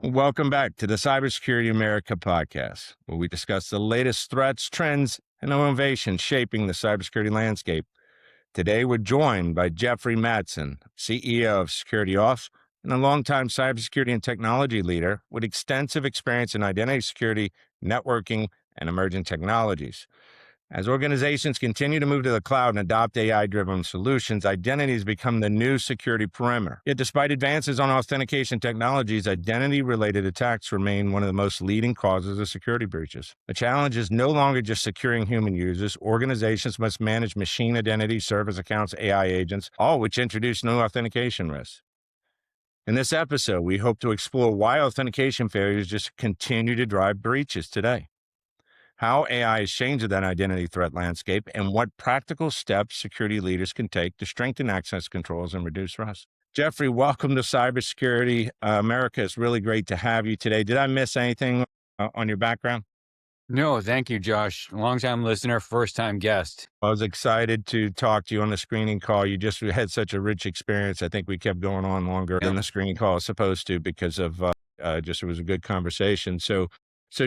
Welcome back to the Cybersecurity America podcast, where we discuss the latest threats, trends, and innovations shaping the cybersecurity landscape. Today, we're joined by Geoffrey Mattson, CEO of SecureAuth and a longtime cybersecurity and technology leader with extensive experience in identity security, networking, and emerging technologies. As organizations continue to move to the cloud and adopt AI-driven solutions, identities become the new security perimeter. Yet despite advances on authentication technologies, identity-related attacks remain one of the most leading causes of security breaches. The challenge is no longer just securing human users. Organizations must manage machine identities, service accounts, AI agents, all which introduce new authentication risks. In this episode, we hope to explore why authentication failures just continue to drive breaches today, how AI is changing that identity threat landscape, and what practical steps security leaders can take to strengthen access controls and reduce risk. Geoffrey, welcome to Cybersecurity America. It's really great to have you today. Did I miss anything on your background? No, thank you, Josh. Longtime listener, first-time guest. I was excited to talk to you on the screening call. You just had such a rich experience. I think we kept going on longer than the screening call is supposed to because of it was a good conversation. So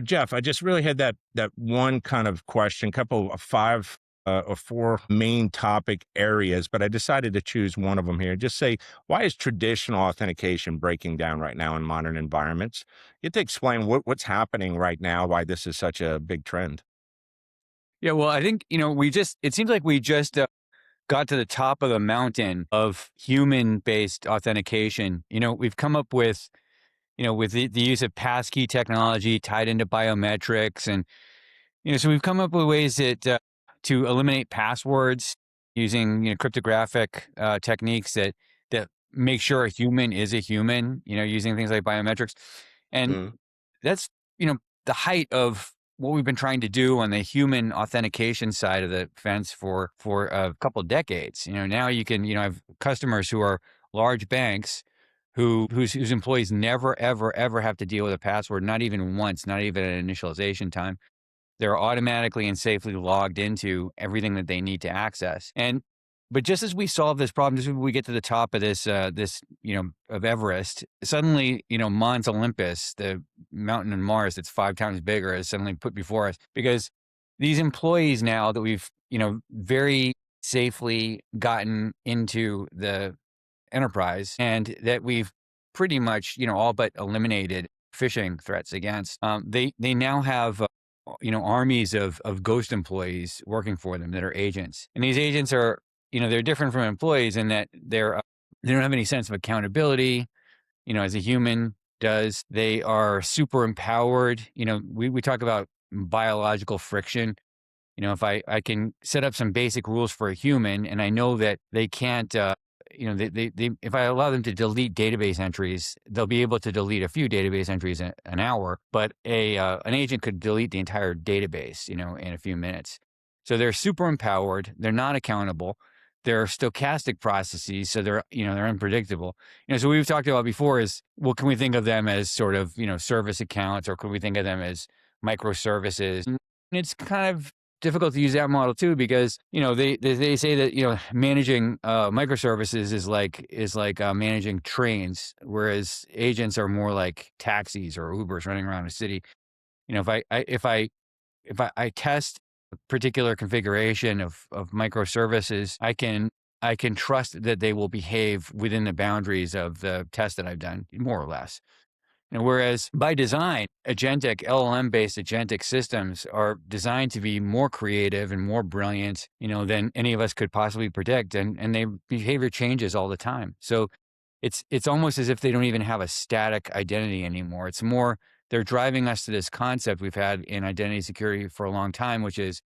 Jeff, I just really had that one kind of question, couple of five or four main topic areas, but I decided to choose one of them here. Just say, why is traditional authentication breaking down right now in modern environments? You have to explain what's happening right now, why this is such a big trend. Yeah, well, I think, it seems like we just got to the top of the mountain of human-based authentication. We've come up with, with the use of passkey technology tied into biometrics. And, so we've come up with ways that to eliminate passwords using, cryptographic techniques that make sure a human is a human, using things like biometrics. And that's, the height of what we've been trying to do on the human authentication side of the fence for a couple of decades. Now you can, have customers who are large banks whose employees never, ever, ever have to deal with a password, not even once, not even an initialization time. They're automatically and safely logged into everything that they need to access. But just as we solve this problem, just as we get to the top of this, of Everest, suddenly, Mons Olympus, the mountain in Mars that's 5 times bigger, is suddenly put before us because these employees now that we've, very safely gotten into the enterprise and that we've pretty much, all but eliminated phishing threats against, they now have armies of ghost employees working for them that are agents. And these agents are, they're different from employees in that they don't have any sense of accountability, as a human does. They are super empowered. We talk about biological friction. If I can set up some basic rules for a human and I know that they can't, if I allow them to delete database entries, they'll be able to delete a few database entries in an hour, but an agent could delete the entire database, in a few minutes. So they're super empowered. They're not accountable. They're stochastic processes, so they're unpredictable. So we've talked about before is, well, can we think of them as sort of, service accounts, or can we think of them as microservices? And it's kind of difficult to use that model too, because, they say that, managing microservices is like managing trains, whereas agents are more like taxis or Ubers running around a city. If I test a particular configuration of microservices, I can trust that they will behave within the boundaries of the test that I've done, more or less. Whereas by design, LLM-based agentic systems are designed to be more creative and more brilliant, than any of us could possibly predict, and their behavior changes all the time. So it's almost as if they don't even have a static identity anymore. It's more, they're driving us to this concept we've had in identity security for a long time, which is,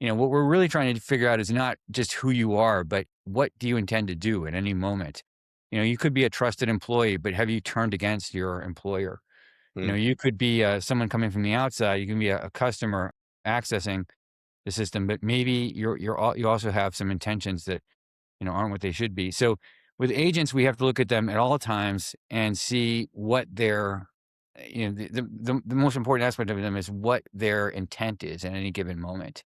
what we're really trying to figure out is not just who you are, but what do you intend to do at any moment. You could be a trusted employee, but have you turned against your employer? You could be someone coming from the outside. You can be a customer accessing the system, but maybe you also have some intentions that, aren't what they should be. So with agents, we have to look at them at all times and see what their, the most important aspect of them is what their intent is at any given moment.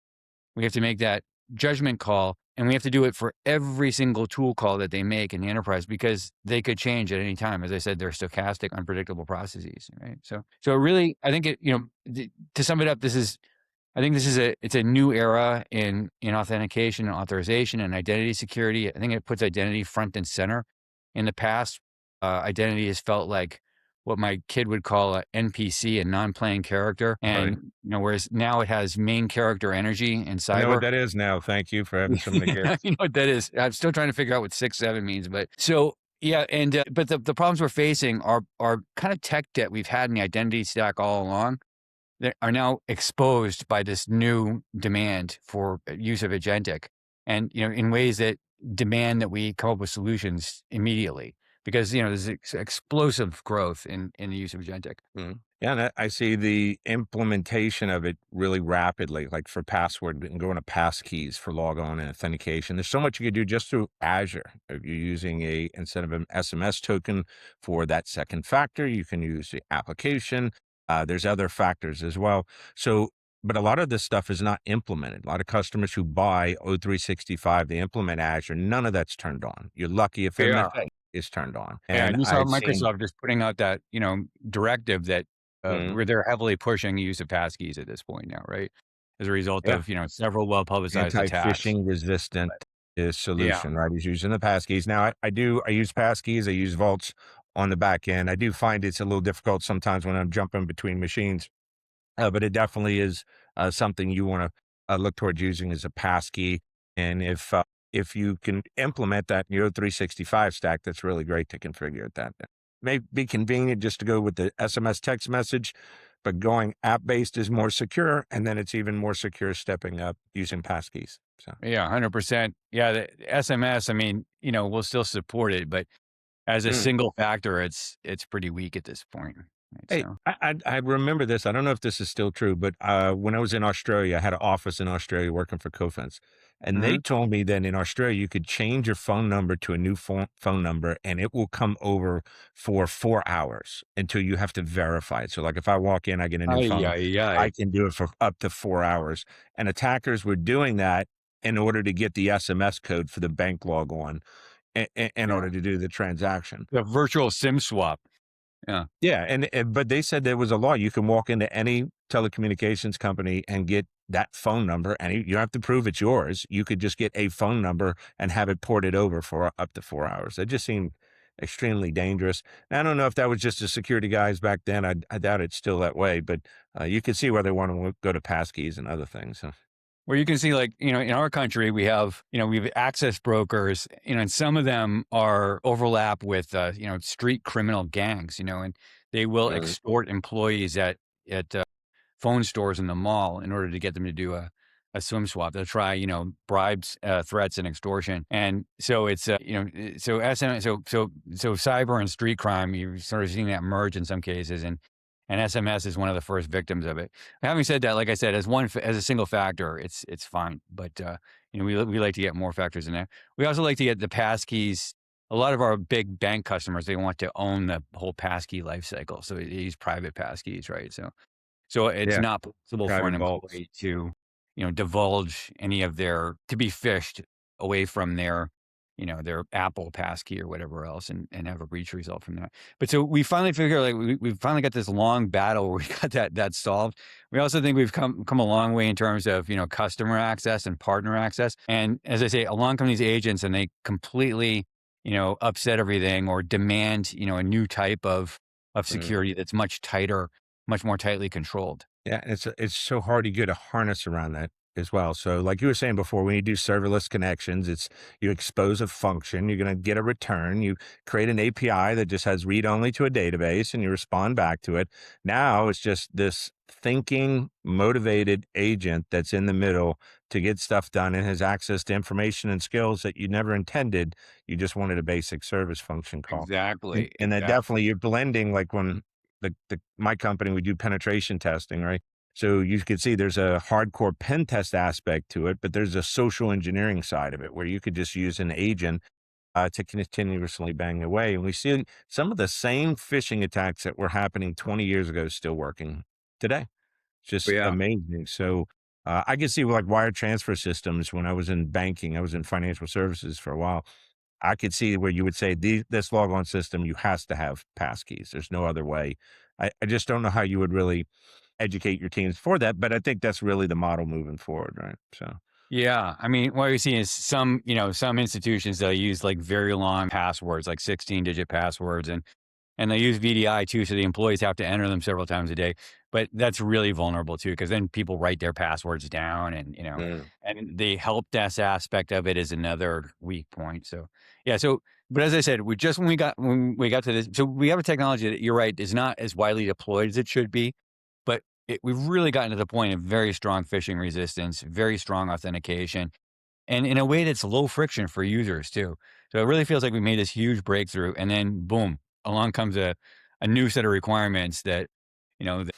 We have to make that judgment call, and we have to do it for every single tool call that they make in the enterprise because they could change at any time. As I said, they're stochastic, unpredictable processes, right? So really, I think to sum it up, I think it's a new era in authentication and authorization and identity security. I think it puts identity front and center. In the past, identity has felt like what my kid would call a NPC, a non-playing character, Right. and whereas now it has main character energy in I know what cyber. that is now. Thank you for having so many kids. You know what that is? I'm still trying to figure out what 6-7 means, but so yeah, and but the problems we're facing are kind of tech debt we've had in the identity stack all along that are now exposed by this new demand for use of agentic, and in ways that demand that we come up with solutions immediately because there's explosive growth in the use of agentic. Mhm. Yeah, and I see the implementation of it really rapidly, like for password and going to passkeys for logon and authentication. There's so much you can do just through Azure. If you're using instead of an SMS token for that second factor, you can use the application. There's other factors as well. So, but a lot of this stuff is not implemented. A lot of customers who buy O365, they implement Azure. None of that's turned on. You're lucky if Yeah. MFA is turned on. Yeah, And you saw I've seen. Microsoft just putting out that, directive that Mhm. where they're heavily pushing the use of passkeys at this point now, right? As a result Yeah. of, several well-publicized attacks. Anti-phishing-resistant But yeah. solution, right? He's using the passkeys. Now, I use passkeys, I use vaults on the back end. I do find it's a little difficult sometimes when I'm jumping between machines, but it definitely is something you wanna look towards using as a passkey, and if you can implement that in your 365 stack, that's really great to configure it that. May be convenient just to go with the SMS text message, but going app-based is more secure, and then it's even more secure stepping up using passkeys, so. Yeah, 100%. Yeah, the SMS, I mean, we'll still support it, but as a Mm. single factor, it's pretty weak at this point, right? Hey, So I remember this. I don't know if this is still true, but when I was in Australia, I had an office in Australia working for Cofence, and they mhm. told me that in Australia you could change your phone number to a new phone number, and it will come over for 4 hours until you have to verify it. So, like if I walk in, I get a new Ay, phone, ay, I ay. can do it for up to 4 hours. And attackers were doing that in order to get the SMS code for the bank log on, in Yeah. order to do the transaction. The virtual SIM swap. Yeah. Yeah, and but they said there was a law. You can walk into any telecommunications company and get that phone number, and you don't have to prove it's yours. You could just get a phone number and have it ported over for up to 4 hours. It just seemed extremely dangerous. And I don't know if that was just the security guys back then. I doubt it's still that way, but you can see where they want to go to passkeys and other things. So. Where you can see, like, in our country, we have access brokers, and some of them are overlap with, street criminal gangs, and they will Mhm. extort employees at phone stores in the mall in order to get them to do a swim swap. They'll try, bribes, threats, and extortion. And so it's, so SM, so cyber and street crime, you're sort of seeing that merge in some cases. And SMS is one of the first victims of it. Having said that, like I said, as a single factor, it's fine. But, we like to get more factors in there. We also like to get the passkeys. A lot of our big bank customers, they want to own the whole passkey life cycle. So they use private passkeys, right? So it's Yeah, not possible for an private vaults. employee to, divulge any of to be phished away from their Apple passkey or whatever else and have a breach result from that. But so we finally figure like we finally got this long battle where we got that solved. We also think we've come a long way in terms of, customer access and partner access. And as I say, along come these agents and they completely, upset everything or demand, a new type of security that's much tighter, much more tightly controlled. Yeah, it's so hard to get a harness around that as well. So, like you were saying before, when you do serverless connections, it's you expose a function, you're going to get a return. You create an API that just has read only to a database, and you respond back to it. Now it's just this thinking, motivated agent that's in the middle to get stuff done and has access to information and skills that you never intended. You just wanted a basic service function call. Exactly. And then Exactly. definitely you're blending like when my company, we do penetration testing, right? So you can see there's a hardcore pen test aspect to it, but there's a social engineering side of it where you could just use an agent to continuously bang away. And we see some of the same phishing attacks that were happening 20 years ago still working today. It's just Yeah. amazing. So I can see like wire transfer systems when I was in banking, I was in financial services for a while. I could see where you would say this logon system, you has to have passkeys. There's no other way. I just don't know how you would really educate your teams for that, but I think that's really the model moving forward, right? So, Yeah. I mean, what you're seeing is some institutions, they'll use like very long passwords, like 16-digit passwords, and they use VDI too, so the employees have to enter them several times a day. But that's really vulnerable too, because then people write their passwords down, mm, and the help desk aspect of it is another weak point. So yeah, but as I said, when we got to this, so we have a technology that you're right is not as widely deployed as it should be, but we've really gotten to the point of very strong phishing resistance, very strong authentication, and in a way that's low friction for users too. So it really feels like we made this huge breakthrough, and then boom, along comes a new set of requirements that, you know, th-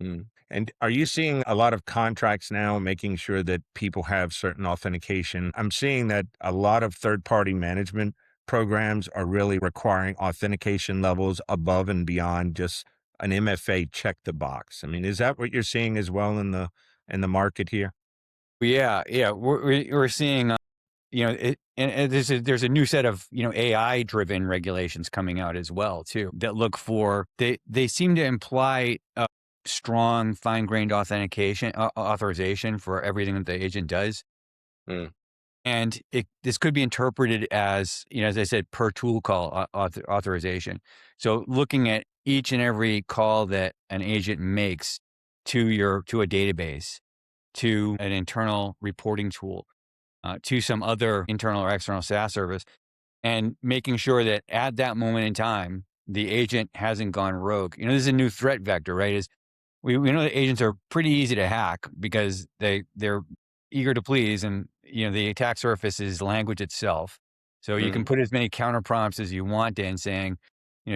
mm. And are you seeing a lot of contracts now making sure that people have certain authentication? I'm seeing that a lot of third-party management programs are really requiring authentication levels above and beyond just an MFA check the box. I mean, is that what you're seeing as well in the market here? yeah, we're seeing, and there's a new set of AI driven regulations coming out as well too that look for they seem to imply a strong fine grained authentication authorization for everything that the agent does. Mm, And this could be interpreted as, as I said, per tool call authorization. So looking at each and every call that an agent makes to a database, to an internal reporting tool, to some other internal or external SaaS service, and making sure that at that moment in time, the agent hasn't gone rogue. This is a new threat vector, right? We know that agents are pretty easy to hack because they're eager to please, and the attack surface is language itself. So you can mm. put as many counter prompts as you want in saying,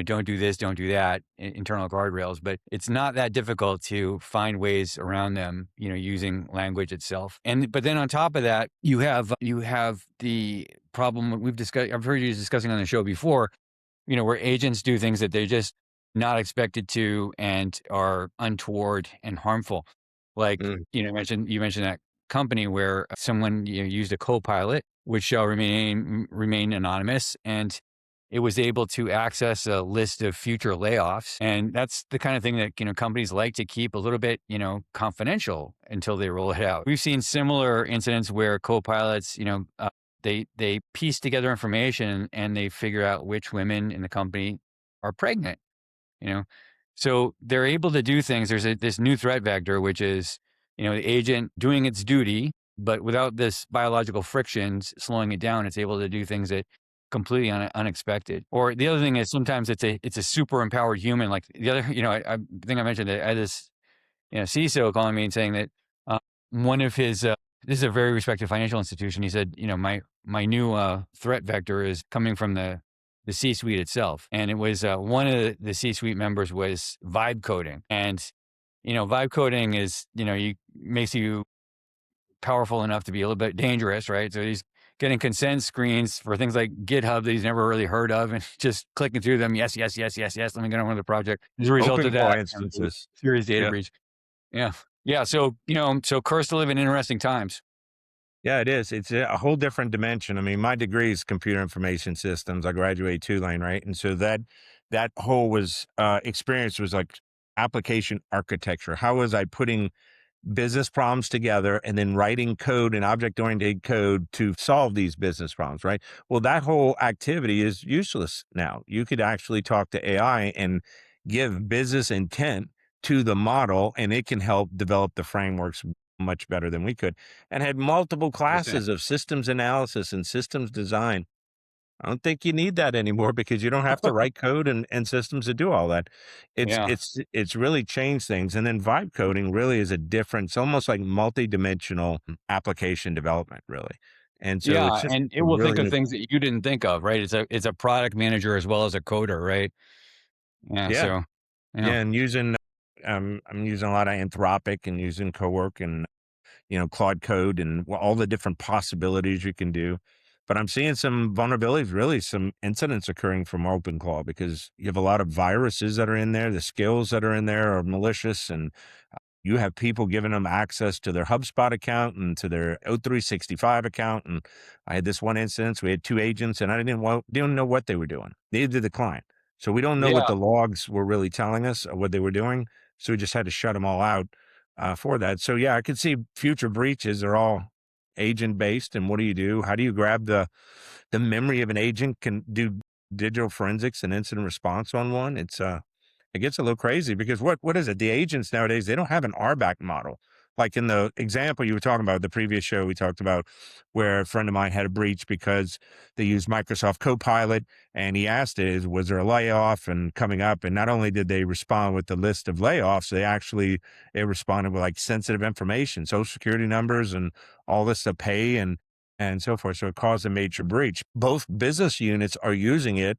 don't do this, don't do that, internal guardrails. But it's not that difficult to find ways around them, using language itself. But then on top of that, you have the problem we've discussed. I've heard you discussing on the show before, where agents do things that they're just not expected to and are untoward and harmful. Like, Mm. you mentioned that company where someone used a co-pilot, which shall remain anonymous, and it was able to access a list of future layoffs. And that's the kind of thing that, companies like to keep a little bit, confidential until they roll it out. We've seen similar incidents where co-pilots, they piece together information and they figure out which women in the company are pregnant, you know? So they're able to do things. There's this new threat vector, which is, the agent doing its duty, but without this biological frictions slowing it down, it's able to do things that completely unexpected. Or the other thing is sometimes it's a super empowered human. Like the other, I think I mentioned that I had this CISO calling me and saying that one of his this is a very respected financial institution. He said, my new threat vector is coming from the C-suite itself, and it was one of the C-suite members was vibe coding, and vibe coding is you makes you powerful enough to be a little bit dangerous, right? So he's getting consent screens for things like GitHub that he's never really heard of, and just clicking through them. Yes, yes, yes, yes, yes. Let me get on with the project. As a result Open of call that, instances. serious data Yeah. breach. Yeah. Yeah. So, so cursed to live in interesting times. Yeah, it is. It's a whole different dimension. I mean, my degree is computer information systems. I graduated Tulane, right? And so that whole experience was like application architecture. How was I putting business problems together and then writing code and object oriented code to solve these business problems, right? Well, that whole activity is useless now. You could actually talk to AI and give business intent to the model, and it can help develop the frameworks much better than we could, and had multiple Percent. classes of systems analysis and systems design. I don't think you need that anymore because you don't have to write code and systems to do all that. It's Yeah. it's it's really changed things. And then vibe coding really is a different, it's almost like multi-dimensional application development, really. And so it's Yeah. just And it a will think really of new. things that you didn't think of, right? It's a product manager as well as a coder, right? Yeah. Yeah. So, yeah. Yeah. And I'm using a lot of Anthropic and using Cowork and Claude Code and all the different possibilities you can do. But I'm seeing some vulnerabilities, really some incidents occurring from OpenClaw because you have a lot of viruses that are in there. The skills that are in there are malicious, and You have people giving them access to their HubSpot account and to their O365 account. And I had this one instance, we had two agents and I didn't know what they were doing. Neither did the client. So we don't know what Yeah. the logs were really telling us of what they were doing. So we just had to shut them all out for that. So yeah, I could see future breaches are all agent based. And what do you do? How do you grab the memory of an agent, can do digital forensics and incident response on one? It gets a little crazy because what is it? The agents nowadays, they don't have an RBAC model. Like in the example you were talking about, the previous show we talked about, where a friend of mine had a breach because they used Microsoft Copilot, and he asked is, was there a layoff and coming up? And not only did they respond with the list of layoffs, it responded with like sensitive information, social security numbers and all this to pay and so forth. So it caused a major breach. Both business units are using it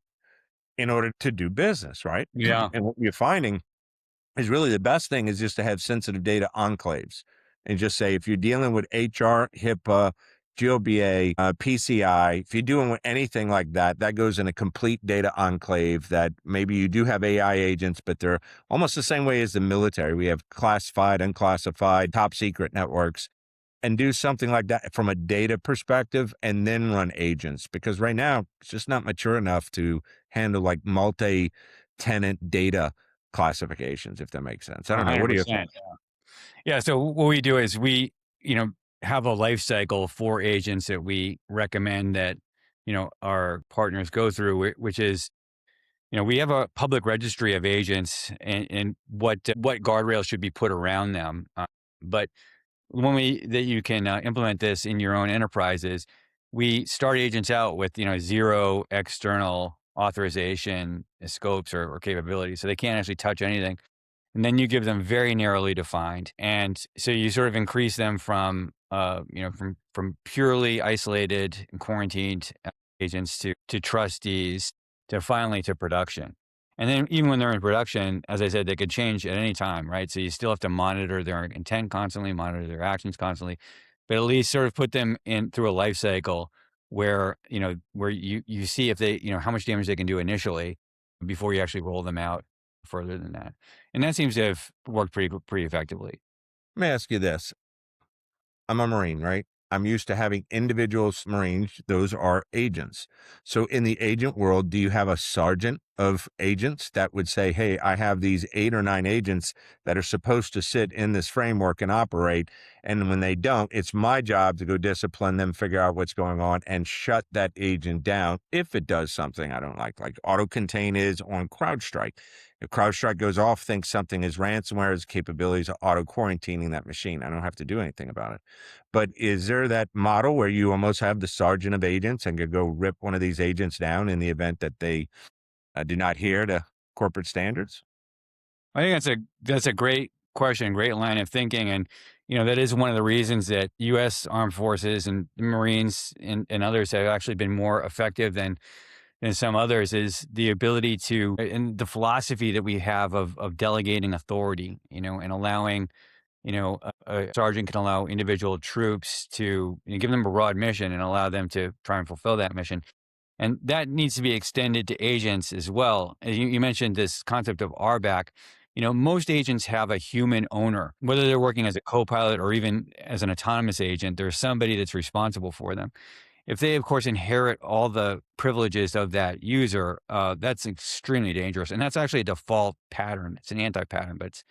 in order to do business, right? Yeah. And what you're finding is really the best thing is just to have sensitive data enclaves and just say, if you're dealing with HR, HIPAA, GOBA, PCI, if you're doing with anything like that, that goes in a complete data enclave that maybe you do have AI agents, but they're almost the same way as the military. We have classified, unclassified, top secret networks, and do something like that from a data perspective and then run agents, because right now it's just not mature enough to handle like multi-tenant data classifications, if that makes sense. I don't know. What do you think? 100%. Yeah. So what we do is we, you know, have a life cycle for agents that we recommend that, our partners go through, which is, we have a public registry of agents and what guardrails should be put around them. But one way that you can implement this in your own enterprises, we start agents out with, zero external authorization scopes or capabilities. So they can't actually touch anything. And then you give them very narrowly defined. And so you sort of increase them from, from purely isolated and quarantined agents to trustees to finally to production. And then even when they're in production, as I said, they could change at any time, right? So you still have to monitor their intent constantly, monitor their actions constantly, but at least sort of put them in through a life cycle where, where you see if they, how much damage they can do initially before you actually roll them out further than that. And that seems to have worked pretty effectively. Let me ask you this. I'm a Marine, right? I'm used to having individuals, Marines. Those are agents. So in the agent world, do you have a sergeant of agents that would say, hey, I have these 8 or 9 agents that are supposed to sit in this framework and operate. And when they don't, it's my job to go discipline them, figure out what's going on and shut that agent down if it does something I don't like auto contain is on CrowdStrike. If CrowdStrike goes off, thinks something is ransomware, has capabilities of auto quarantining that machine. I don't have to do anything about it. But is there that model where you almost have the sergeant of agents and could go rip one of these agents down in the event that they do not adhere to corporate standards? I think that's a great question, great line of thinking. And, that is one of the reasons that US armed forces and the Marines and others have actually been more effective than some others is the ability to, and the philosophy that we have of delegating authority, and allowing, a sergeant can allow individual troops to give them a broad mission and allow them to try and fulfill that mission. And that needs to be extended to agents as well. And you mentioned this concept of RBAC. Most agents have a human owner, whether they're working as a co-pilot or even as an autonomous agent, there's somebody that's responsible for them. If they, of course, inherit all the privileges of that user, that's extremely dangerous. And that's actually a default pattern. It's an anti-pattern, but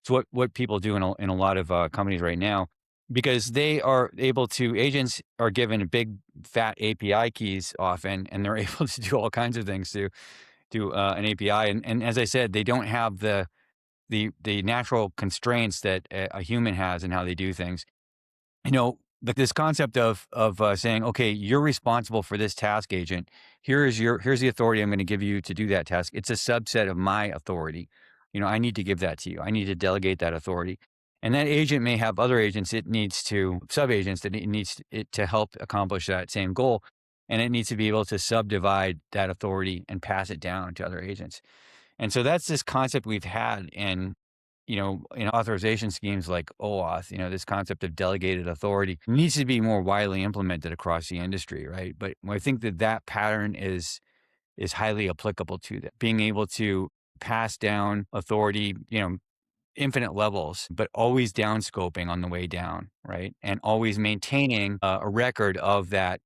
it's what people do in a lot of companies right now, because they are able to, agents are given big fat API keys often, and they're able to do all kinds of things to an API. And as I said, they don't have the natural constraints that a human has in how they do things. This concept of saying, okay, you're responsible for this task, agent. Here's the authority I'm going to give you to do that task. It's a subset of my authority. I need to give that to you. I need to delegate that authority. And that agent may have other agents it needs to, sub agents that it needs it to help accomplish that same goal. And it needs to be able to subdivide that authority and pass it down to other agents. And so that's this concept we've had in authorization schemes like OAuth, this concept of delegated authority needs to be more widely implemented across the industry, right? But I think that pattern is highly applicable to that. Being able to pass down authority, infinite levels, but always down scoping on the way down, right? And always maintaining a record of that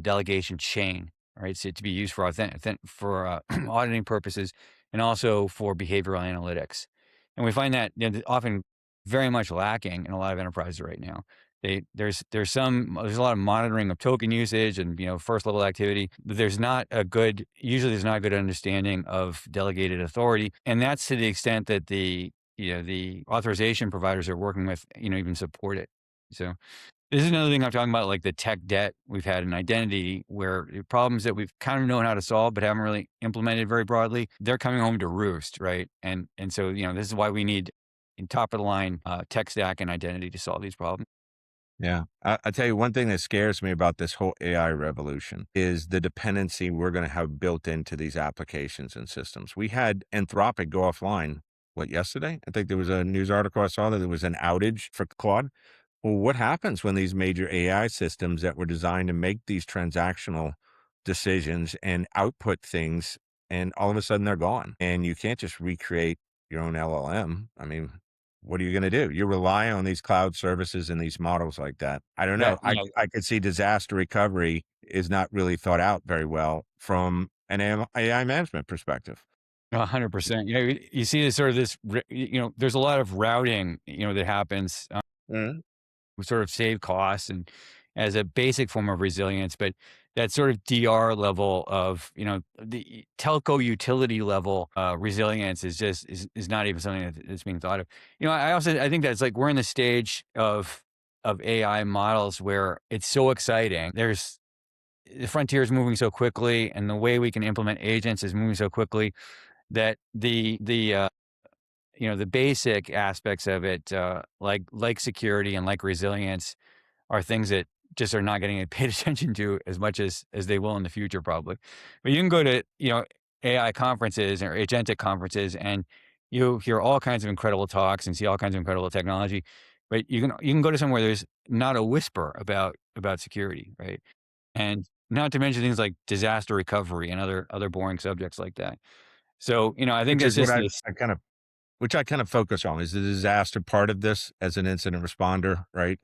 delegation chain, right? So to be used for auditing purposes and also for behavioral analytics. And we find that often very much lacking in a lot of enterprises right now. There's a lot of monitoring of token usage and first level activity, but usually there's not a good understanding of delegated authority, and that's to the extent that the authorization providers are working with even support it. So this is another thing I'm talking about, like the tech debt we've had in identity, where the problems that we've kind of known how to solve but haven't really implemented very broadly, they're coming home to roost, right? And so this is why we need top of the line tech stack and identity to solve these problems. Yeah. I tell you, one thing that scares me about this whole AI revolution is the dependency we're going to have built into these applications and systems. We had Anthropic go offline, what, yesterday? I think there was a news article I saw that there was an outage for Claude. Well, what happens when these major AI systems that were designed to make these transactional decisions and output things, and all of a sudden they're gone? And you can't just recreate your own LLM. I mean, what are you going to do? You rely on these cloud services and these models like that. I don't Yeah, know. I could see disaster recovery is not really thought out very well from an AI management perspective. 100%. You see this sort of there's a lot of routing, that happens Mhm. sort of save costs and as a basic form of resilience. But that sort of DR level of, the telco utility level resilience is not even something that's being thought of. I think that's like we're in the stage of AI models where it's so exciting. The frontier is moving so quickly, and the way we can implement agents is moving so quickly that the basic aspects of it, like security and like resilience, are things that just are not getting paid attention to as much as they will in the future, probably. But you can go to AI conferences or agentic conferences, and you hear all kinds of incredible talks and see all kinds of incredible technology. But you can go to somewhere there's not a whisper about security, right? And not to mention things like disaster recovery and other boring subjects like that. So I think Which that's is what just this. I kind of focus on is the disaster part of this as an incident responder, right?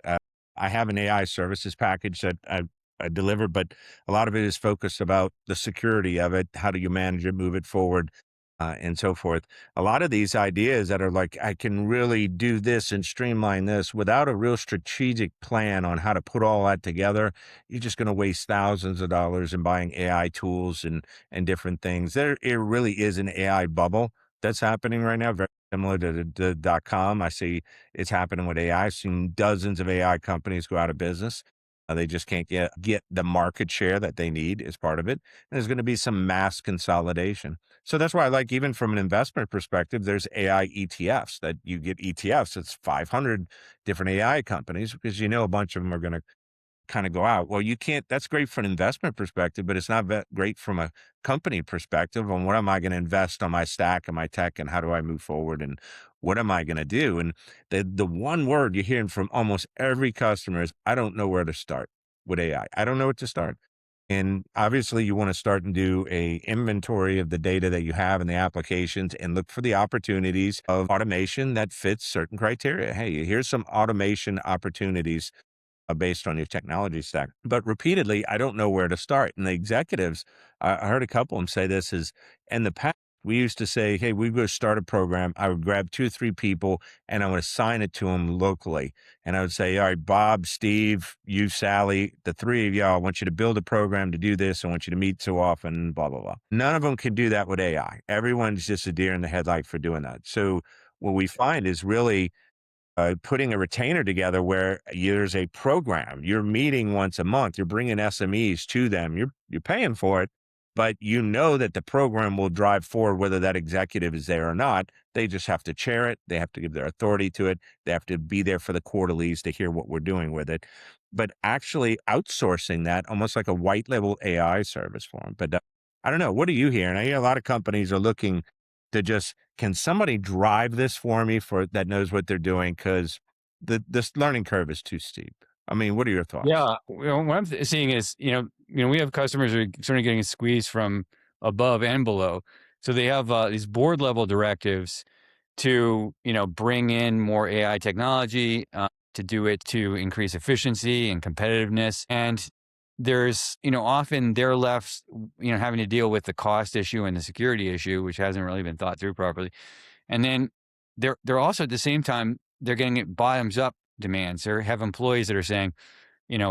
I have an AI services package that I deliver, but a lot of it is focused about the security of it. How do you manage it, move it forward, and so forth. A lot of these ideas that are like, I can really do this and streamline this without a real strategic plan on how to put all that together. You're just going to waste thousands of dollars in buying AI tools and different things. It really is an AI bubble that's happening right now, very similar to the .com. I see it's happening with AI. I've seen dozens of AI companies go out of business. They just can't get the market share that they need as part of it. And there's going to be some mass consolidation. So that's why I like, even from an investment perspective, there's AI ETFs that you get ETFs. It's 500 different AI companies because a bunch of them are going to kind of go out. Well, you can't, that's great from an investment perspective, but it's not great from a company perspective on what am I going to invest on my stack and my tech and how do I move forward and what am I going to do? And the one word you're hearing from almost every customer is, I don't know where to start with AI. I don't know what to start. And obviously you want to start and do a inventory of the data that you have in the applications and look for the opportunities of automation that fits certain criteria. Hey, here's some automation opportunities based on your technology stack. But repeatedly, I don't know where to start. And the executives, I heard a couple of them say this is, in the past, we used to say, hey, we go start a program. I would grab 2 or 3 people and I would assign it to them locally. And I would say, all right, Bob, Steve, you, Sally, the 3 of y'all, I want you to build a program to do this. I want you to meet so often, blah, blah, blah. None of them can do that with AI. Everyone's just a deer in the headlight for doing that. So what we find is really putting a retainer together where there's a program. You're meeting once a month. You're bringing SMEs to them. You're paying for it, but you know that the program will drive forward whether that executive is there or not. They just have to chair it. They have to give their authority to it. They have to be there for the quarterlies to hear what we're doing with it. But actually outsourcing that almost like a white label AI service for them. But I don't know. What are you hearing? I hear a lot of companies are looking to just, can somebody drive this for me that knows what they're doing? Because this learning curve is too steep. I mean, what are your thoughts? Yeah, what I'm seeing is, we have customers who are sort of getting squeezed from above and below. So they have these board level directives to, bring in more AI technology, to do it to increase efficiency and competitiveness. And there's, often they're left, having to deal with the cost issue and the security issue, which hasn't really been thought through properly. And then they're also at the same time, they're getting it bottoms up demands. They have employees that are saying,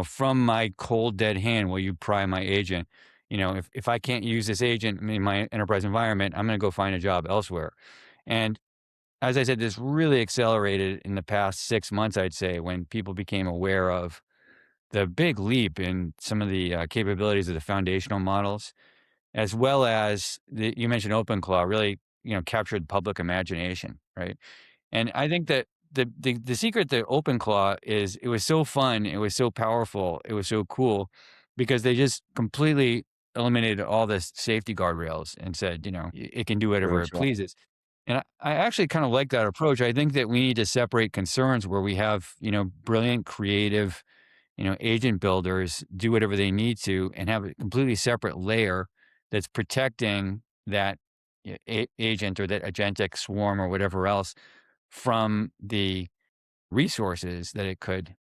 from my cold dead hand, will you pry my agent? If I can't use this agent in my enterprise environment, I'm going to go find a job elsewhere. And as I said, this really accelerated in the past 6 months, I'd say, when people became aware of the big leap in some of the capabilities of the foundational models, as well as you mentioned OpenClaw really, captured public imagination, right? And I think that the secret to OpenClaw is it was so fun, it was so powerful, it was so cool because they just completely eliminated all the safety guardrails and said, it can do whatever Sure, it sure. pleases. And I actually kind of like that approach. I think that we need to separate concerns where we have, brilliant, creative, agent builders do whatever they need to and have a completely separate layer that's protecting that agent or that agentic swarm or whatever else from the resources that it could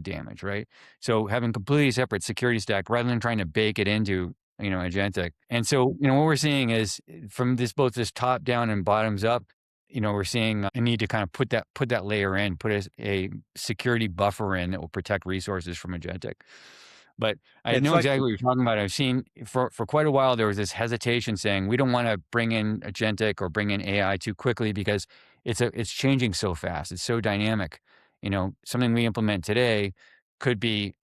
damage, right? So having completely separate security stack rather than trying to bake it into, agentic. And so, what we're seeing is from this both this top down and bottoms up, we're seeing a need to kind of put that layer in, put a security buffer in that will protect resources from agentic. But I It's know like exactly what you're talking about. I've seen for quite a while there was this hesitation saying we don't want to bring in agentic or bring in AI too quickly because it's changing so fast. It's so dynamic. Something we implement today could be,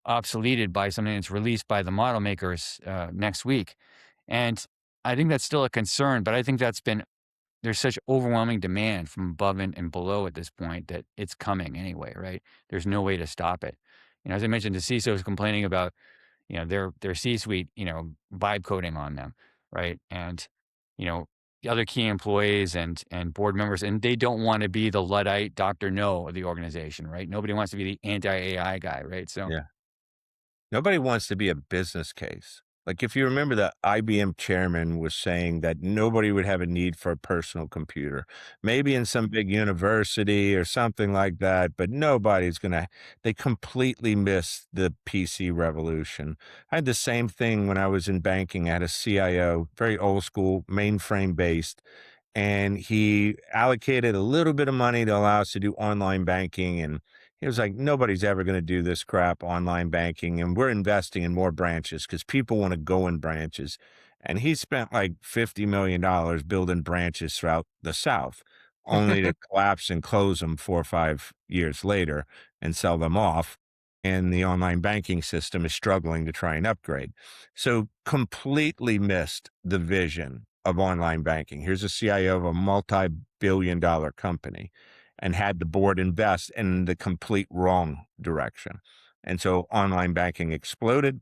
obsoleted by something that's released by the model makers next week. And I think that's still a concern, but I think there's such overwhelming demand from above and below at this point that it's coming anyway, right? There's no way to stop it. As I mentioned, the CISO is complaining about, their C-suite, vibe coding on them, right? And, you know, the other key employees and board members, and they don't want to be the Luddite Dr. No of the organization, right? Nobody wants to be the anti-AI guy, right? So yeah. Nobody wants to be a business case. Like if you remember, the IBM chairman was saying that nobody would have a need for a personal computer, maybe in some big university or something like that, but nobody's going to, they completely missed the PC revolution. I had the same thing when I was in banking. I had a CIO, very old school, mainframe based, and he allocated a little bit of money to allow us to do online banking. And he was like, nobody's ever going to do this crap, online banking. And we're investing in more branches because people want to go in branches. And he spent like $50 million building branches throughout the South, only to collapse and close them 4 or 5 years later and sell them off. And the online banking system is struggling to try and upgrade. So completely missed the vision of online banking. Here's a CIO of a multi-billion-dollar company and had the board invest in the complete wrong direction. And so online banking exploded.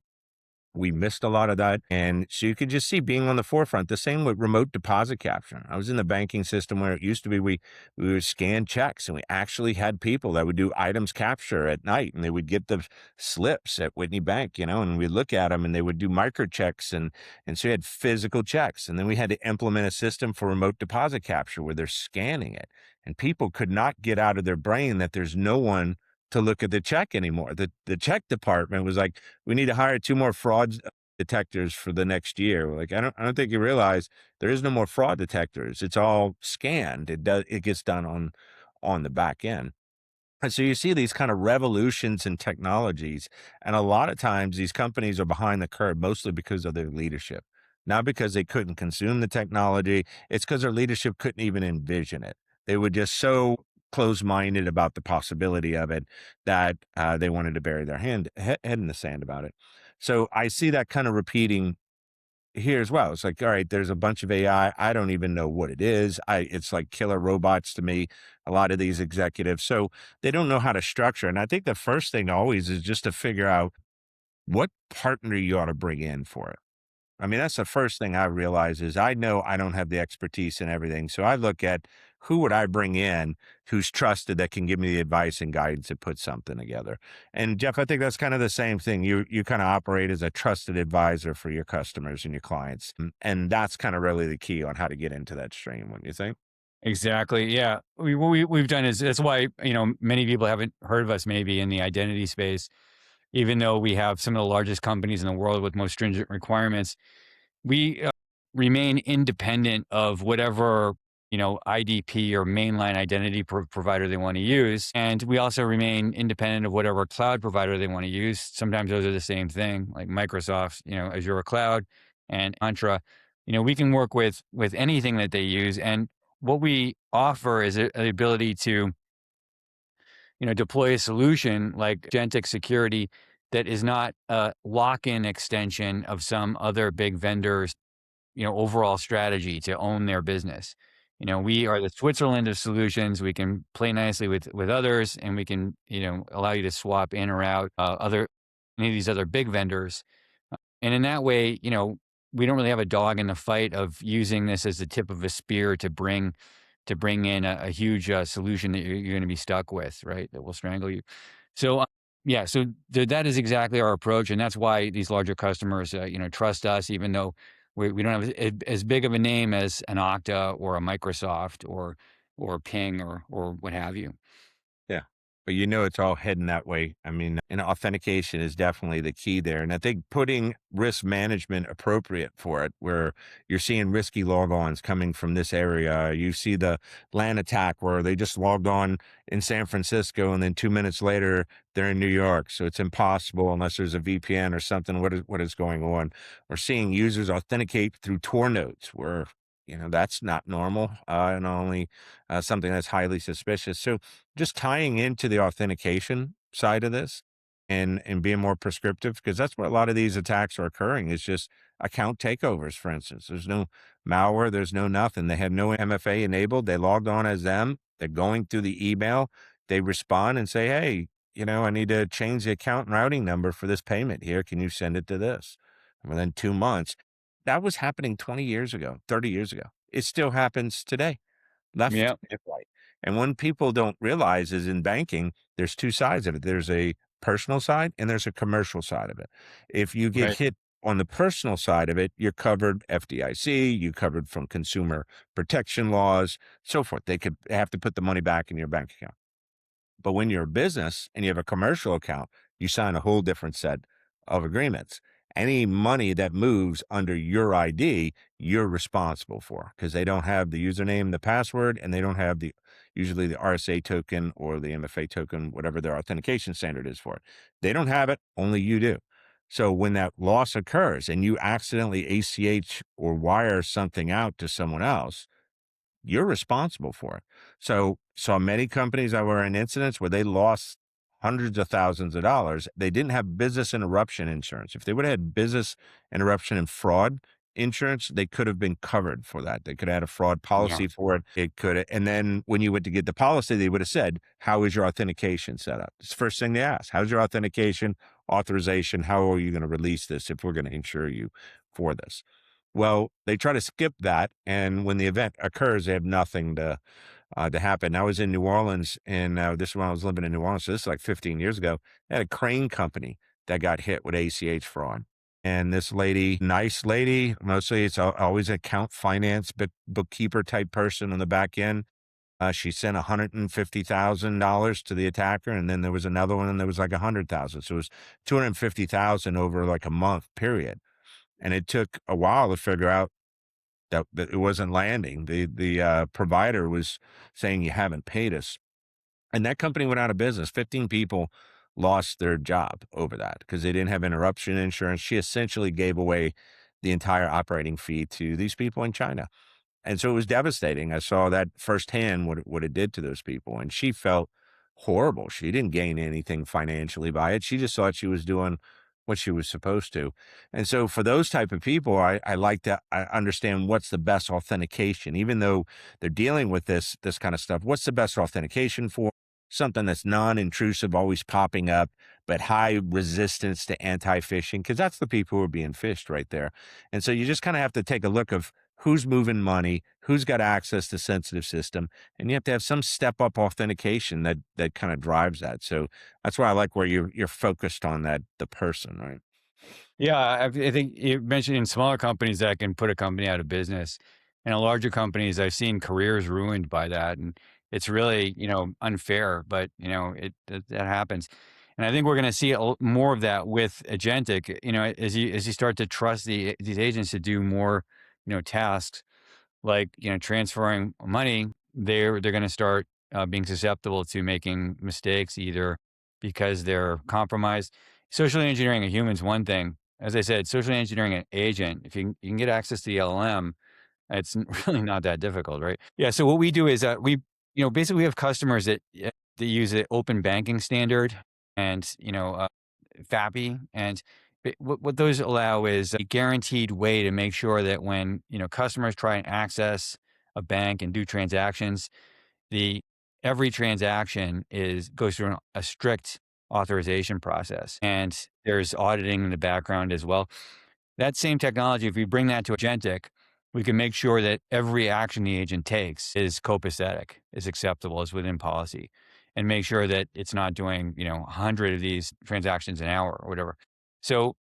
We missed a lot of that. And so you could just see being on the forefront, the same with remote deposit capture. I was in the banking system where it used to be we would scan checks and we actually had people that would do items capture at night and they would get the slips at Whitney Bank, and we'd look at them and they would do micro checks. And so you had physical checks. And then we had to implement a system for remote deposit capture where they're scanning it. And people could not get out of their brain that there's no one to look at the check anymore. The check department was like, we need to hire 2 more fraud detectors for the next year. Like, I don't think you realize there is no more fraud detectors. It's all scanned. It gets done on the back end. And so you see these kind of revolutions in technologies, and a lot of times these companies are behind the curve, mostly because of their leadership, not because they couldn't consume the technology. It's because their leadership couldn't even envision it. They were just so closed-minded about the possibility of it that they wanted to bury their head in the sand about it. So I see that kind of repeating here as well. It's like, all right, there's a bunch of AI. I don't even know what it is. It's like killer robots to me, a lot of these executives. So they don't know how to structure. And I think the first thing always is just to figure out what partner you ought to bring in for it. I mean, that's the first thing I realize is I know I don't have the expertise in everything. So I look at who would I bring in who's trusted that can give me the advice and guidance to put something together. And Jeff, I think that's kind of the same thing. You kind of operate as a trusted advisor for your customers and your clients. And that's kind of really the key on how to get into that stream, wouldn't you think? Exactly. Yeah. What we've done is that's why, many people haven't heard of us maybe in the identity space, even though we have some of the largest companies in the world with most stringent requirements. We remain independent of whatever, IDP or mainline identity provider they want to use. And we also remain independent of whatever cloud provider they want to use. Sometimes those are the same thing, like Microsoft, Azure Cloud and Entra. We can work with anything that they use. And what we offer is the ability to, deploy a solution like agentic security that is not a lock-in extension of some other big vendor's, overall strategy to own their business. We are the Switzerland of solutions. We can play nicely with others, and we can, allow you to swap in or out other any of these other big vendors. And in that way, we don't really have a dog in the fight of using this as the tip of a spear to bring in a huge solution that you're going to be stuck with, right? That will strangle you. So, yeah, so that is exactly our approach, and that's why these larger customers, trust us, even though we don't have as big of a name as an Okta or a Microsoft or Ping or what have you. Yeah. But it's all heading that way. I mean, and authentication is definitely the key there. And I think putting risk management appropriate for it, where you're seeing risky logons coming from this area. You see the LAN attack where they just logged on in San Francisco and then 2 minutes later they're in New York. So it's impossible unless there's a VPN or something. What is going on? We're seeing users authenticate through Tor nodes where that's not normal, and only something that's highly suspicious. So just tying into the authentication side of this and being more prescriptive, because that's where a lot of these attacks are occurring, is just account takeovers, for instance. There's no malware, there's no nothing. They have no MFA enabled. They logged on as them. They're going through the email. They respond and say, hey, I need to change the account and routing number for this payment here. Can you send it to this? And within 2 months, that was happening 20 years ago, 30 years ago. It still happens today, left Yeah. and right. And when people don't realize is in banking, there's two sides of it. There's a personal side and there's a commercial side of it. If you get Right. hit on the personal side of it, you're covered FDIC, you covered from consumer protection laws, so forth. They could have to put the money back in your bank account. But when you're a business and you have a commercial account, you sign a whole different set of agreements. Any money that moves under your ID, you're responsible for, because they don't have the username, the password, and they don't have usually the RSA token or the MFA token, whatever their authentication standard is for it. They don't have it, only you do. So when that loss occurs and you accidentally ACH or wire something out to someone else, you're responsible for it. So saw many companies that were in incidents where they lost hundreds of thousands of dollars. They didn't have business interruption insurance. If they would have had business interruption and fraud insurance, they could have been covered for that. They could have had a fraud Yeah. policy for it. It could have, and then when you went to get the policy, they would have said, how is your authentication set up? It's the first thing they ask. How's your authentication, authorization? How are you going to release this if we're going to insure you for this? Well, they try to skip that, and when the event occurs, they have nothing to happen. I was in New Orleans, and this is when I was living in New Orleans, so this is like 15 years ago. They had a crane company that got hit with ACH fraud. And this lady, nice lady, mostly it's always an account finance, but bookkeeper type person on the back end. She sent $150,000 to the attacker, and then there was another one, and there was like 100,000. So it was 250,000 over like a month period. And it took a while to figure out that it wasn't landing. The provider was saying, you haven't paid us. And that company went out of business. 15 people lost their job over that because they didn't have interruption insurance. She essentially gave away the entire operating fee to these people in China. And so it was devastating. I saw that firsthand what it did to those people. And she felt horrible. She didn't gain anything financially by it. She just thought she was doing what she was supposed to. And so for those type of people, I like to understand what's the best authentication, even though they're dealing with this kind of stuff. What's the best authentication for? Something that's non-intrusive, always popping up, but high resistance to anti-phishing, because that's the people who are being phished right there. And so you just kind of have to take a look of who's moving money, who's got access to sensitive system, and you have to have some step up authentication that kind of drives that. So that's why I like where you're focused on that, the person, right? Yeah, I think you mentioned in smaller companies that can put a company out of business. And in larger companies, I've seen careers ruined by that, and it's really, unfair, but, that happens. And I think we're gonna see more of that with agentic, as you start to trust these agents to do more, tasks like, transferring money, they're going to start being susceptible to making mistakes, either because they're compromised. Socially engineering a human's one thing. As I said, socially engineering an agent, if you can get access to the LLM, it's really not that difficult, right? Yeah. So what we do is basically we have customers that use an open banking standard and, FAPI. And what those allow is a guaranteed way to make sure that when, customers try and access a bank and do transactions, the every transaction goes through a strict authorization process. And there's auditing in the background as well. That same technology, if we bring that to agentic, we can make sure that every action the agent takes is copacetic, is acceptable, is within policy, and make sure that it's not doing, 100 of these transactions an hour or whatever. So,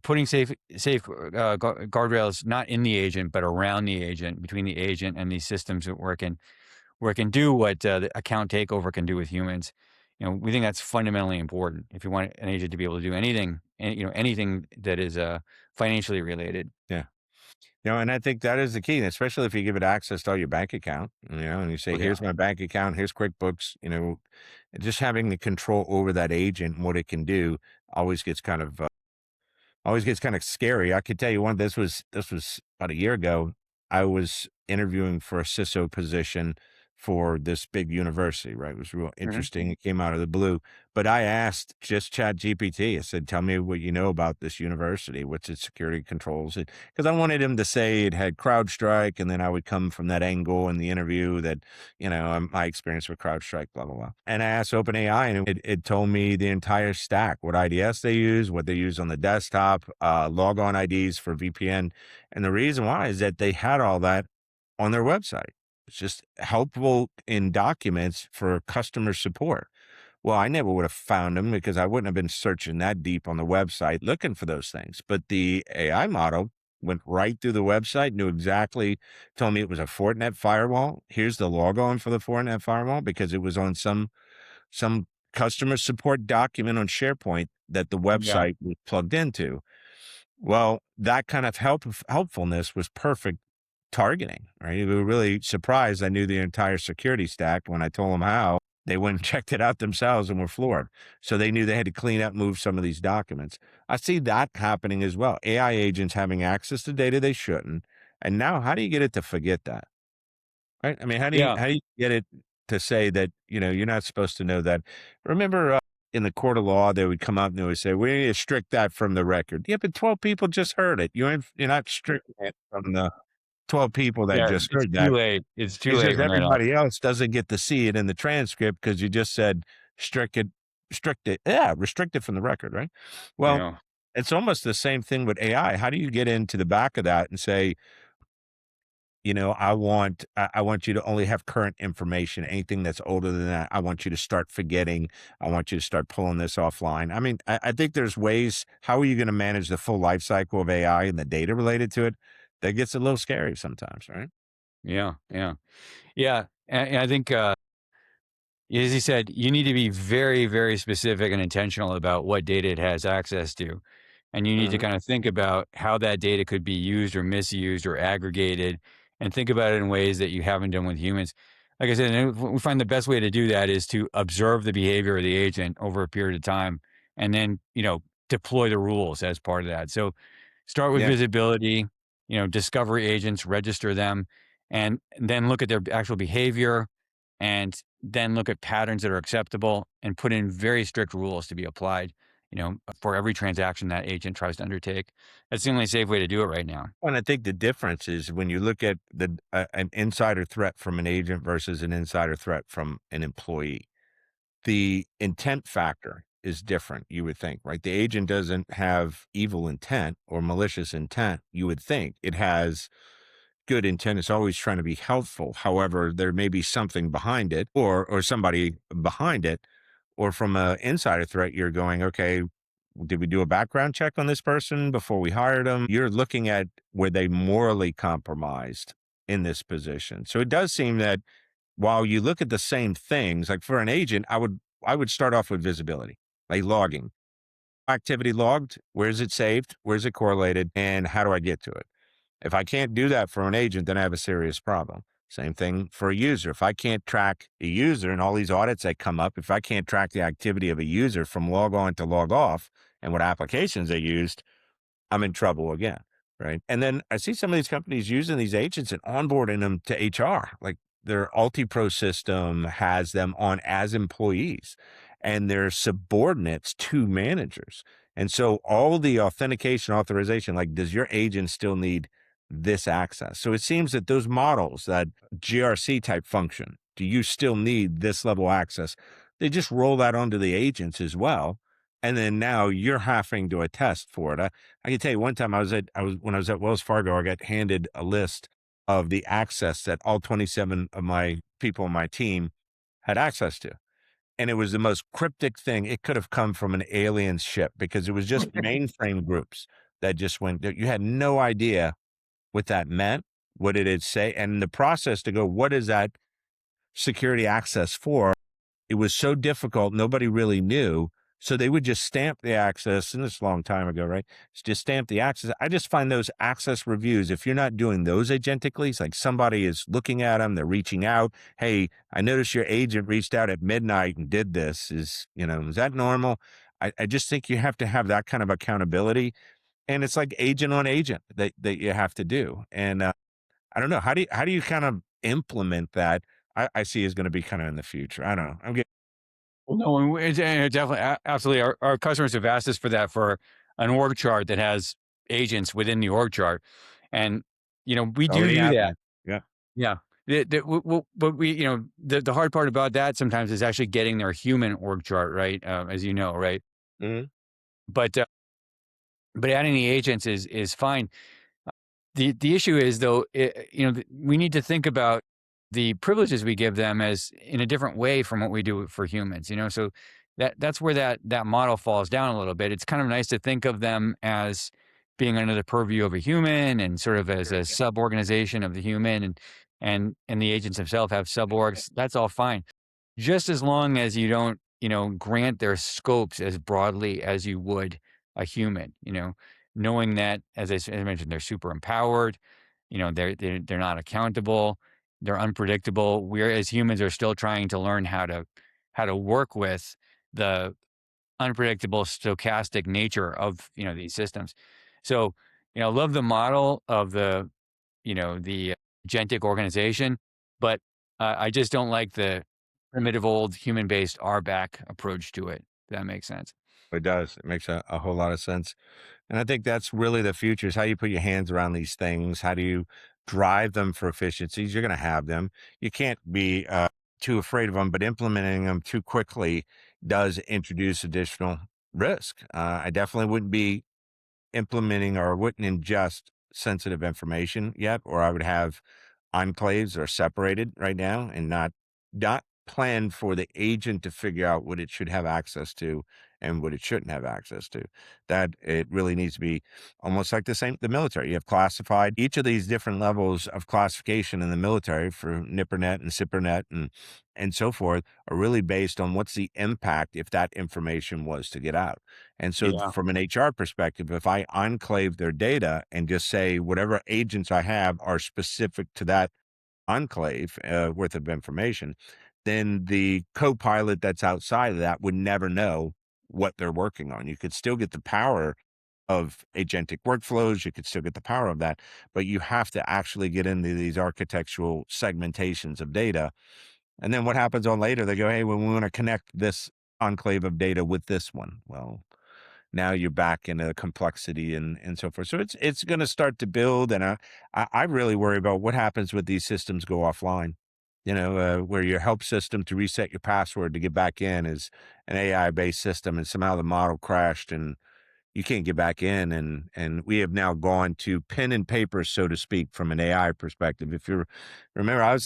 putting safe guardrails not in the agent, but around the agent, between the agent and these systems that where it can do what the account takeover can do with humans. We think that's fundamentally important if you want an agent to be able to do anything, anything that is financially related. Yeah. And I think that is the key, especially if you give it access to all your bank account, and you say, Oh yeah, here's my bank account, here's QuickBooks, just having the control over that agent and what it can do always gets kind of scary. I could tell you one. This was about a year ago. I was interviewing for a CISO position for this big university. Right, it was real hmm interesting. It came out of the blue, but I asked just Chat GPT. I said, "Tell me what you know about this university. What's its security controls?" Because I wanted him to say it had CrowdStrike, and then I would come from that angle in the interview that my experience with CrowdStrike, blah, blah, blah. And I asked OpenAI, and it told me the entire stack, what IDS they use, what they use on the desktop, logon IDs for VPN. And the reason why is that they had all that on their website. It's just helpful in documents for customer support. Well, I never would have found them because I wouldn't have been searching that deep on the website looking for those things. But the AI model went right through the website, knew exactly, told me it was a Fortinet firewall. Here's the logo for the Fortinet firewall because it was on some customer support document on SharePoint that the yeah, website was plugged into. Well, that kind of helpfulness was perfect targeting, right? We were really surprised. I knew the entire security stack. When I told them how, they went and checked it out themselves and were floored. So they knew they had to clean up, move some of these documents. I see that happening as well. AI agents having access to data they shouldn't. And now, how do you get it to forget that? Right? I mean, yeah, how do you get it to say that, you're not supposed to know that? Remember, in the court of law, they would come up and they would say, "We need to strike that from the record." Yeah, but 12 people just heard it. You're not striking it from the 12 people that yeah. just It's heard too that. late. It's too It's late just when that everybody happens. else doesn't get to see it in the transcript because you just said strict it, strict it. Yeah, restrict it from the record, right? Well, Yeah, it's almost the same thing with AI. How do you get into the back of that and say, I want you to only have current information. Anything that's older than that, I want you to start forgetting. I want you to start pulling this offline. I mean, I think there's ways. How are you going to manage the full life cycle of AI and the data related to it? That gets a little scary sometimes, right? yeah, yeah, yeah. And I think, as you said, you need to be very, very specific and intentional about what data it has access to. And you need to Mhm. kind of think about how that data could be used or misused or aggregated, and think about it in ways that you haven't done with humans. Like I said, and we find the best way to do that is to observe the behavior of the agent over a period of time and then, deploy the rules as part of that. So start with Yeah. visibility, discover agents, register them, and then look at their actual behavior, and then look at patterns that are acceptable and put in very strict rules to be applied, for every transaction that agent tries to undertake. That's the only safe way to do it right now. And I think the difference is when you look at an insider threat from an agent versus an insider threat from an employee. The intent factor is different, you would think, right? The agent doesn't have evil intent or malicious intent, you would think. It has good intent. It's always trying to be helpful. However, there may be something behind it or somebody behind it. Or from a insider threat, you're going, okay, did we do a background check on this person before we hired them? You're looking at were they morally compromised? in this position. So it does seem that while you look at the same things, like for an agent, I would start off with visibility, like logging. Activity logged, where is it saved? Where is it correlated? And how do I get to it? If I can't do that for an agent, then I have a serious problem. Same thing for a user. If I can't track a user and all these audits that come up, if I can't track the activity of a user from log on to log off and what applications they used, I'm in trouble again. Right. And then I see some of these companies using these agents and onboarding them to HR. Like their UltiPro system has them on as employees and they're subordinates to managers. And so all the authentication authorization, like, does your agent still need this access? So it seems that those models, that GRC type function, do you still need this level access? They just roll that onto the agents as well. And then now you're having to attest for it. I can tell you one time when I was at Wells Fargo, I got handed a list of the access that all 27 of my people on my team had access to. And it was the most cryptic thing. It could have come from an alien ship because it was just mainframe groups that just went, that you had no idea what that meant. What did it say? And the process to go, what is that security access for? It was so difficult, nobody really knew. So they would just stamp the access, and this is a long time ago, right? Just stamp the access. I just find those access reviews, if you're not doing those agentically, it's like somebody is looking at them, they're reaching out. Hey, I noticed your agent reached out at midnight and did this. Is that normal? I just think you have to have that kind of accountability. And it's like agent on agent that you have to do. And I don't know. How do you kind of implement that? I see is going to be kind of in the future. I don't know. I'm getting Well, no, and definitely, absolutely. Our customers have asked us for that, for an org chart that has agents within the org chart, and we already do that. happening. Yeah. Yeah. But the hard part about that sometimes is actually getting their human org chart, right? As you know, right? Mhm. But adding the agents is fine. The issue is, though, we need to think about the privileges we give them as in a different way from what we do for humans. So that's where that model falls down a little bit. It's kind of nice to think of them as being under the purview of a human and sort of as a sub organization of the human, and the agents themselves have suborgs. That's all fine, just as long as you don't grant their scopes as broadly as you would a human. Knowing that, as I mentioned, they're super empowered. They're not accountable. They're unpredictable. We, as humans, are still trying to learn how to work with the unpredictable, stochastic nature of these systems. So, I love the model of the agentic organization, but I just don't like the primitive old human-based RBAC approach to it. If that makes sense. It does. It makes a whole lot of sense. And I think that's really the future, is how you put your hands around these things. How do you drive them for efficiencies? You're going to have them. You can't be too afraid of them, but implementing them too quickly does introduce additional risk. I definitely wouldn't be implementing or wouldn't ingest sensitive information yet, or I would have enclaves are separated right now and not plan for the agent to figure out what it should have access to and what it shouldn't have access to. That it really needs to be almost like the military. You have classified each of these different levels of classification in the military for NIPRNet and SIPRNet and so forth are really based on what's the impact if that information was to get out. And so Yeah. from an HR perspective, if I enclave their data and just say whatever agents I have are specific to that enclave worth of information, then the co-pilot that's outside of that would never know what they're working on. You could still get the power of agentic workflows. You could still get the power of that, but you have to actually get into these architectural segmentations of data. And then what happens on later? They go, hey, well, we want to connect this enclave of data with this one. Well, now you're back into complexity and so forth. So it's going to start to build, and I really worry about what happens when these systems go offline. Where your help system to reset your password to get back in is an AI based system, and somehow the model crashed and you can't get back in. And we have now gone to pen and paper, so to speak, from an AI perspective. If you remember,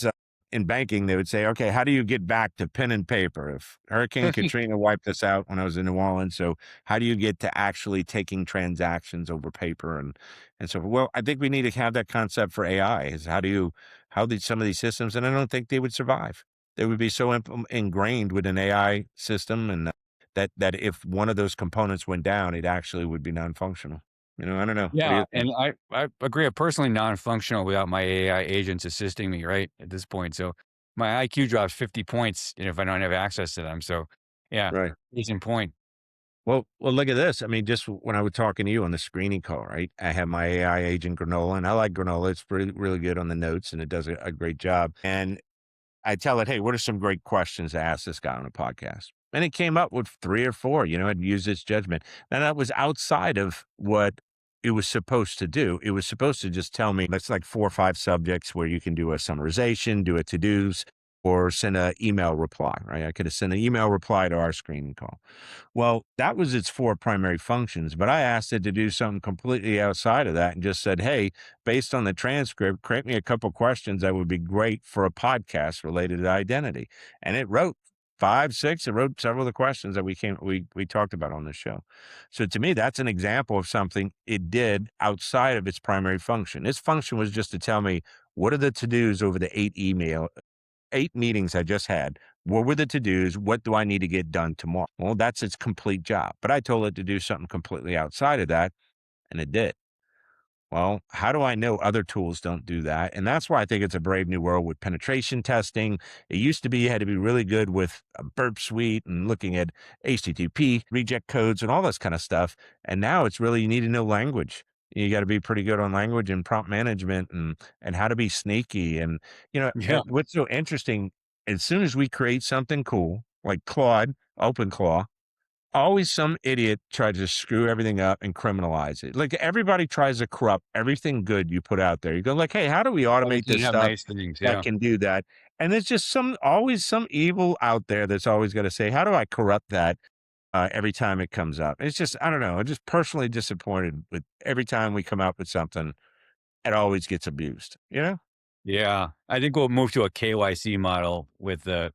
in banking, they would say, okay, how do you get back to pen and paper? If Hurricane Katrina wiped us out when I was in New Orleans, so how do you get to actually taking transactions over paper and so forth? Well, I think we need to have that concept for AI is how did some of these systems, and I don't think they would survive. They would be so ingrained with an AI system and that if one of those components went down, it actually would be non-functional. I don't know. What do Yeah, you think? and I agree. I'm personally non-functional without my AI agents assisting me, right, at this point. So my IQ drops 50 points, if I don't have access to them. So yeah, Right. case in point. Well, look at this. I mean, just when I was talking to you on the screening call, right? I have my AI agent Granola, and I like Granola. It's really good on the notes, and it does a great job. And I tell it, hey, what are some great questions to ask this guy on a podcast? And it came up with three or four. I'd use its judgment. And that was outside of what it was supposed to do. It was supposed to just tell me that's like 4 or 5 subjects where you can do a summarization, do a to-dos, or send an email reply, right? I could have sent an email reply to our screening call. Well, that was its four primary functions, but I asked it to do something completely outside of that and just said, hey, based on the transcript, create me a couple questions that would be great for a podcast related to identity. And it wrote 5, 6, it wrote several of the questions that we talked about on this show. So to me, that's an example of something it did outside of its primary function. Its function was just to tell me what are the to-dos over the 8 meetings I just had. What were the to-dos? What do I need to get done tomorrow? Well, that's its complete job. But I told it to do something completely outside of that, and it did. Well, how do I know other tools don't do that? And that's why I think it's a brave new world with penetration testing. It used to be you had to be really good with a burp suite and looking at HTTP reject codes and all this kind of stuff. And now it's really you need to know language. You got to be pretty good on language and prompt management and how to be sneaky. And Yeah. what's so interesting, as soon as we create something cool like Claude, OpenClaw, always some idiot tries to screw everything up and criminalize it. Like everybody tries to corrupt everything good you put out there. You go like, hey, how do we Well, they automate did this have stuff nice things. that Yeah. can do that? And there's just always some evil out there that's always going to say, how do I corrupt that? Every time it comes up, it's just I don't know. I'm just personally disappointed with every time we come out with something, it always gets abused. Yeah. I think we'll move to a KYC model with the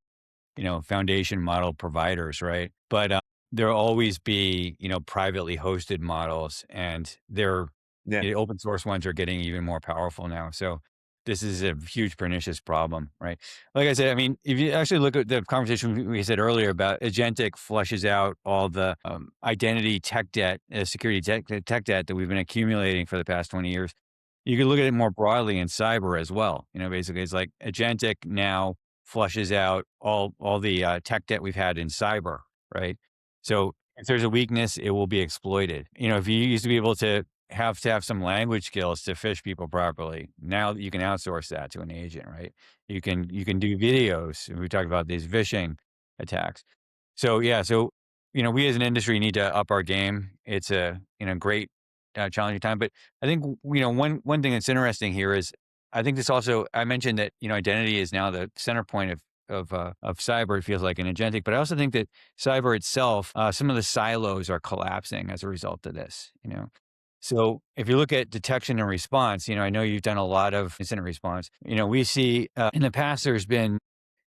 foundation model providers, right? But there'll always be, privately hosted models, and Yeah. the open source ones are getting even more powerful now. So this is a huge pernicious problem, right? Like I said, I mean, if you actually look at the conversation we said earlier about agentic flushes out all the identity tech debt, security tech debt that we've been accumulating for the past 20 years. You can look at it more broadly in cyber as well. Basically, it's like agentic now flushes out all the tech debt we've had in cyber, right? So if there's a weakness, it will be exploited. If you used to be able to have some language skills to phish people properly, now you can outsource that to an agent, right? You can do videos. We talked about these phishing attacks. So yeah, we as an industry need to up our game. It's a great challenging time, but I think one thing that's interesting here is I think this also I mentioned that identity is now the center point of cyber. It feels like an agentic, but I also think that cyber itself, some of the silos are collapsing as a result of this. So if you look at detection and response, I know you've done a lot of incident response. We see in the past there's been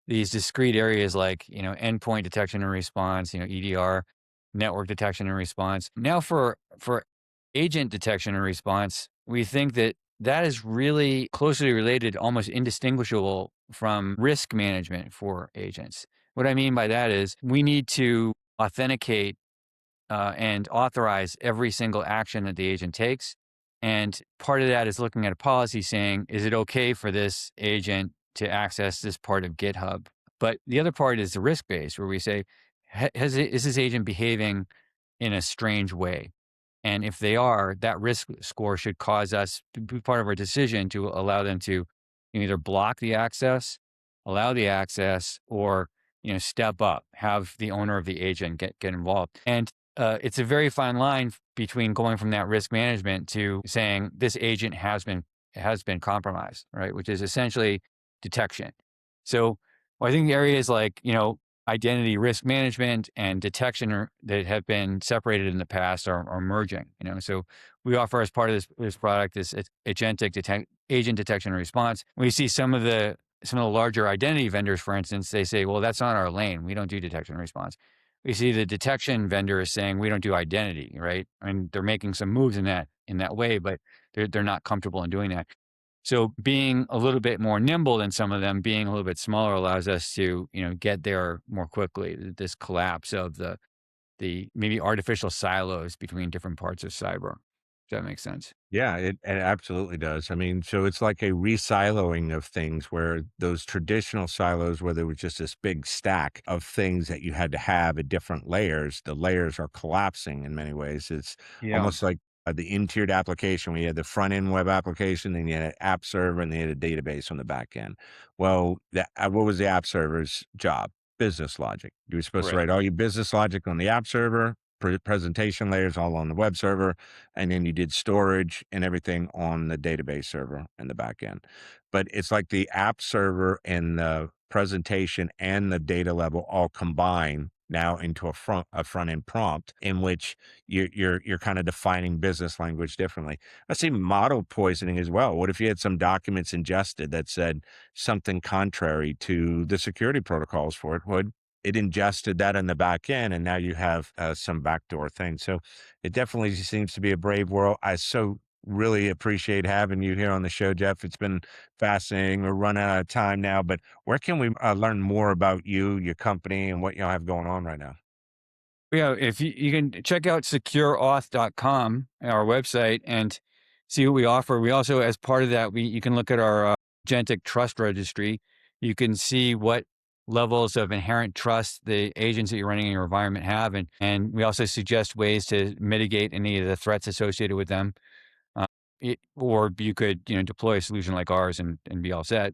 these discrete areas like endpoint detection and response, EDR, network detection and response. Now for agent detection and response, we think that that is really closely related, almost indistinguishable from risk management for agents. What I mean by that is we need to authenticate and authorize every single action that the agent takes. And part of that is looking at a policy saying, is it okay for this agent to access this part of GitHub? But the other part is the risk based, where we say, is this agent behaving in a strange way? And if they are, that risk score should cause us to be part of our decision to allow them to either block the access, allow the access, or step up, have the owner of the agent get involved. And it's a very fine line between going from that risk management to saying this agent has been compromised, right? Which is essentially detection. So I think the areas like identity risk management and detection that have been separated in the past are merging. So we offer as part of this product this agentic agent detection and response. We see some of the some of the larger identity vendors, for instance, they say, well, that's not our lane. We don't do detection and response. We see the detection vendor is saying we don't do identity, right? I mean, they're making some moves in that way, but they're not comfortable in doing that. So being a little bit more nimble than some of them, being a little bit smaller, allows us to, get there more quickly. This collapse of the maybe artificial silos between different parts of cyber. Does that make sense? Yeah, it absolutely does. I mean, so it's like a re-siloing of things where those traditional silos, where there was just this big stack of things that you had to have at different layers, the layers are collapsing in many ways. It's Yeah. almost like the in-tiered application. We had the front-end web application, then you had an app server, and then you had a database on the back end. Well, what was the app server's job? Business logic. You were supposed to Right. write all your business logic on the app server, presentation layers all on the web server, and then you did storage and everything on the database server in the back end. But it's like the app server and the presentation and the data level all combine now into a front end prompt in which you're kind of defining business language differently. I see model poisoning as well. What if you had some documents ingested that said something contrary to the security protocols for it? Would it ingested that in the back end, and now you have some backdoor thing. So it definitely seems to be a brave world. I so really appreciate having you here on the show, Jeff. It's been fascinating. We're running out of time now, but where can we learn more about you, your company, and what y'all have going on right now? Yeah, if you can check out SecureAuth.com, our website, and see what we offer. We also, as part of that, you can look at our agentic trust registry. You can see what levels of inherent trust the agents that you're running in your environment have, and we also suggest ways to mitigate any of the threats associated with them. Uh, or you could, deploy a solution like ours and be all set.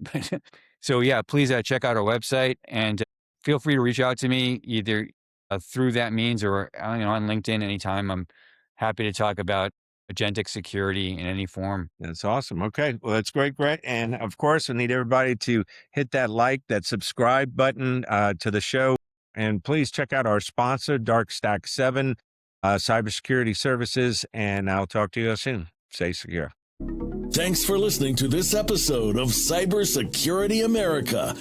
So yeah, please check out our website and feel free to reach out to me either through that means or on LinkedIn anytime. I'm happy to talk about agentic security in any form. That's awesome. Okay. Well, that's great, Greg. And of course, I need everybody to hit that like, that subscribe button to the show. And please check out our sponsor, Dark Stack 7 Cybersecurity Services. And I'll talk to you soon. Stay secure. Thanks for listening to this episode of Cybersecurity America